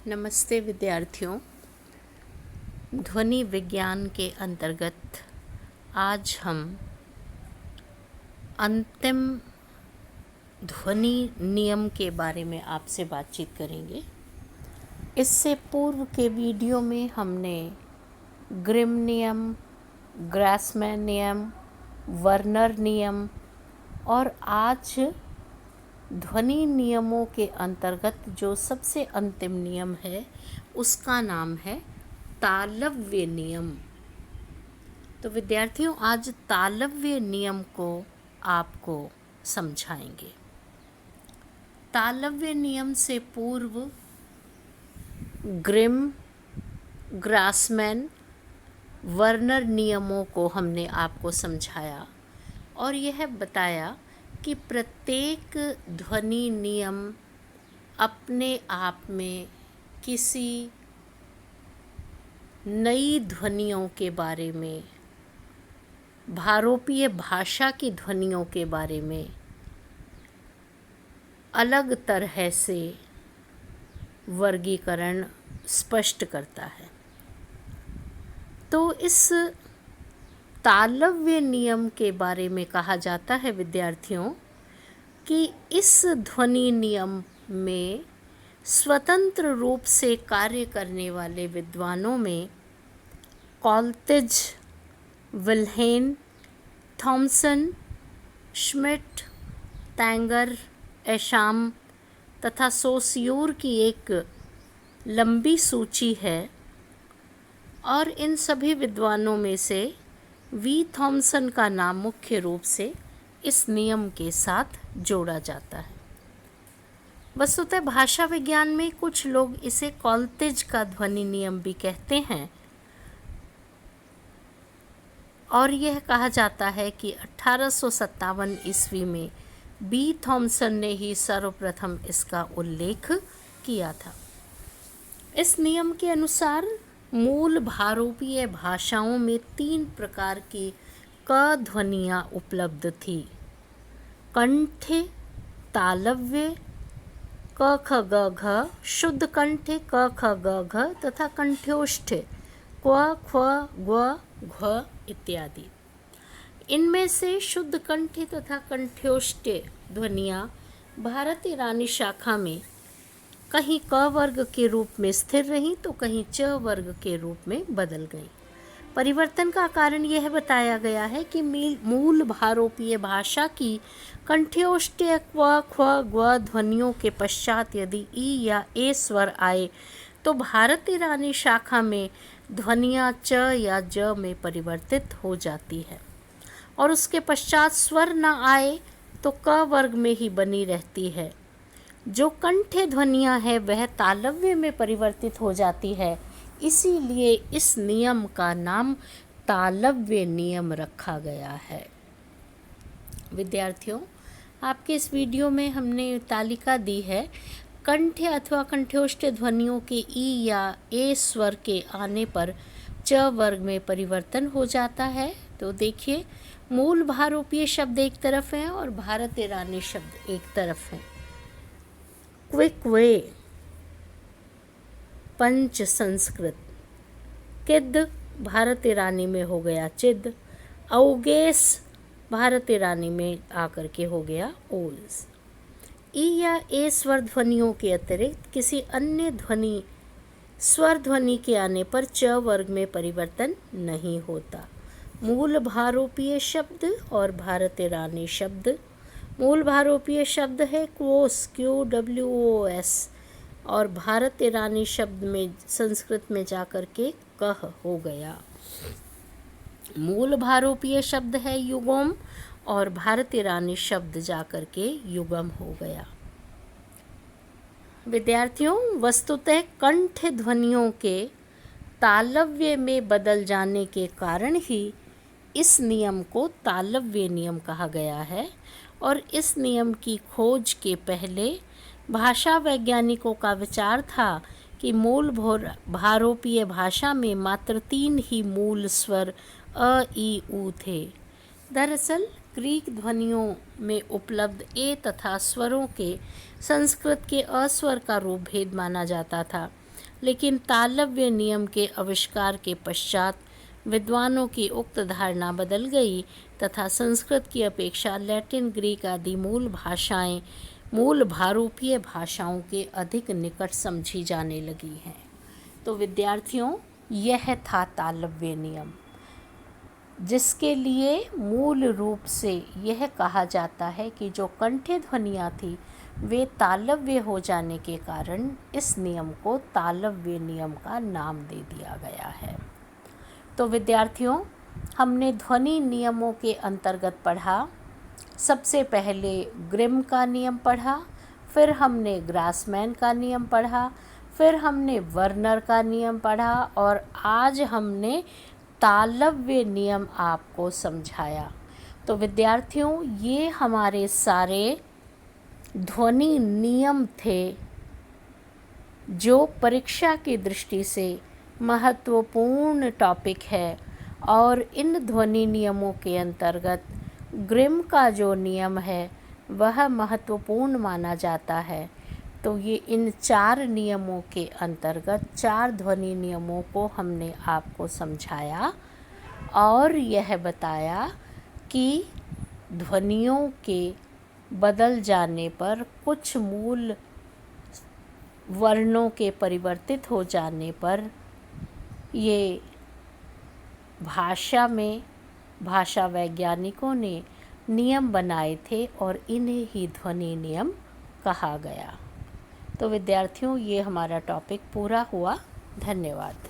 नमस्ते विद्यार्थियों। ध्वनि विज्ञान के अंतर्गत आज हम अंतिम ध्वनि नियम के बारे में आपसे बातचीत करेंगे। इससे पूर्व के वीडियो में हमने ग्रिम नियम, ग्रासमैन नियम, वर्नर नियम और आज ध्वनि नियमों के अंतर्गत जो सबसे अंतिम नियम है उसका नाम है तालव्य नियम। तो विद्यार्थियों, आज तालव्य नियम को आपको समझाएंगे। तालव्य नियम से पूर्व ग्रिम, ग्रासमैन, वर्नर नियमों को हमने आपको समझाया और यह बताया कि प्रत्येक ध्वनि नियम अपने आप में किसी नई ध्वनियों के बारे में, भारोपीय भाषा की ध्वनियों के बारे में अलग तरह से वर्गीकरण स्पष्ट करता है। तो इस तालव्य नियम के बारे में कहा जाता है विद्यार्थियों कि इस ध्वनि नियम में स्वतंत्र रूप से कार्य करने वाले विद्वानों में कॉल्टिज, विल्हेन, थॉमसन, श्मिट, टैंगर, एशाम तथा सोस्यूर की एक लंबी सूची है और इन सभी विद्वानों में से वी थॉमसन का नाम मुख्य रूप से इस नियम के साथ जोड़ा जाता है। वस्तुतः भाषा विज्ञान में कुछ लोग इसे कॉल्टिज का ध्वनि नियम भी कहते हैं और यह कहा जाता है कि 1857 ईस्वी में बी थॉमसन ने ही सर्वप्रथम इसका उल्लेख किया था। इस नियम के अनुसार मूल भारोपीय भाषाओं में 3 प्रकार की क ध्वनियाँ उपलब्ध थी: कंठ्य, तालव्य, क ख ग घ, शुद्ध कंठ्य क ख ग घ तथा कंठ्योष्ठ्य क्व ख्व ग्व घ्व इत्यादि। इनमें से शुद्ध कंठ्य तथा कंठ्योष्ठ्य ध्वनियाँ भारत ईरानी शाखा में कहीं क वर्ग के रूप में स्थिर रहीं तो कहीं च वर्ग के रूप में बदल गई। परिवर्तन का कारण यह बताया गया है कि मूल भारोपीय भाषा की कंठ्योष्ठ्य क्व ख्व ग्व ध्वनियों के पश्चात यदि ई या ए स्वर आए तो भारत ईरानी शाखा में ध्वनियाँ च या ज में परिवर्तित हो जाती है और उसके पश्चात स्वर न आए तो क वर्ग में ही बनी रहती है। जो कंठ्य ध्वनियाँ है वह तालव्य में परिवर्तित हो जाती है, इसीलिए इस नियम का नाम तालव्य नियम रखा गया है। विद्यार्थियों, आपके इस वीडियो में हमने तालिका दी है। कंठ्य अथवा कंठ्योष्ठ्य ध्वनियों के ई या ए स्वर के आने पर च वर्ग में परिवर्तन हो जाता है। तो देखिए, मूल भारोपीय शब्द एक तरफ हैं और भारत ईरानी शब्द एक तरफ हैं। क्विक वे पंच संस्कृत, किद भारत ईरानी में हो गया चिद, औगेस भारत ईरानी में आकर के हो गया ओल्स। ई या ए स्वर ध्वनियों के अतिरिक्त किसी अन्य ध्वनि स्वर ध्वनि के आने पर च वर्ग में परिवर्तन नहीं होता। मूल भारोपीय शब्द और भारत ईरानी शब्द। मूल भारोपीय शब्द है क्वोस, QWOS, और भारत ईरानी शब्द में संस्कृत में जाकर के कह हो गया। मूल भारोपीय शब्द है युगम और भारत ईरानी शब्द जाकर के युगम हो गया। विद्यार्थियों, वस्तुतः कंठ ध्वनियों के तालव्य में बदल जाने के कारण ही इस नियम को तालव्य नियम कहा गया है और इस नियम की खोज के पहले भाषा वैज्ञानिकों का विचार था कि मूल भारोपीय भाषा में मात्र 3 ही मूल स्वर अ, ई, उ थे। दरअसल ग्रीक ध्वनियों में उपलब्ध ए तथा स्वरों के संस्कृत के अस्वर का रूप भेद माना जाता था। लेकिन तालव्य नियम के आविष्कार के पश्चात विद्वानों की उक्त धारणा बदल गई तथा संस्कृत की अपेक्षा लैटिन, ग्रीक आदि मूल भारूपीय भाषाओं के अधिक निकट समझी जाने लगी हैं। तो विद्यार्थियों, यह था तालव्य नियम, जिसके लिए मूल रूप से यह कहा जाता है कि जो कंठ्य ध्वनियाँ थी वे तालव्य हो जाने के कारण इस नियम को तालव्य नियम का नाम दे दिया गया है। तो विद्यार्थियों, हमने ध्वनि नियमों के अंतर्गत पढ़ा। सबसे पहले ग्रिम का नियम पढ़ा, फिर हमने ग्रासमैन का नियम पढ़ा, फिर हमने वर्नर का नियम पढ़ा और आज हमने तालव्य नियम आपको समझाया। तो विद्यार्थियों, ये हमारे सारे ध्वनि नियम थे जो परीक्षा की दृष्टि से महत्वपूर्ण टॉपिक है और इन ध्वनि नियमों के अंतर्गत ग्रिम का जो नियम है वह महत्वपूर्ण माना जाता है। तो ये इन 4 नियमों के अंतर्गत 4 ध्वनि नियमों को हमने आपको समझाया और यह बताया कि ध्वनियों के बदल जाने पर कुछ मूल वर्णों के परिवर्तित हो जाने पर ये भाषा वैज्ञानिकों ने नियम बनाए थे और इन्हें ही ध्वनि नियम कहा गया। तो विद्यार्थियों, ये हमारा टॉपिक पूरा हुआ। धन्यवाद।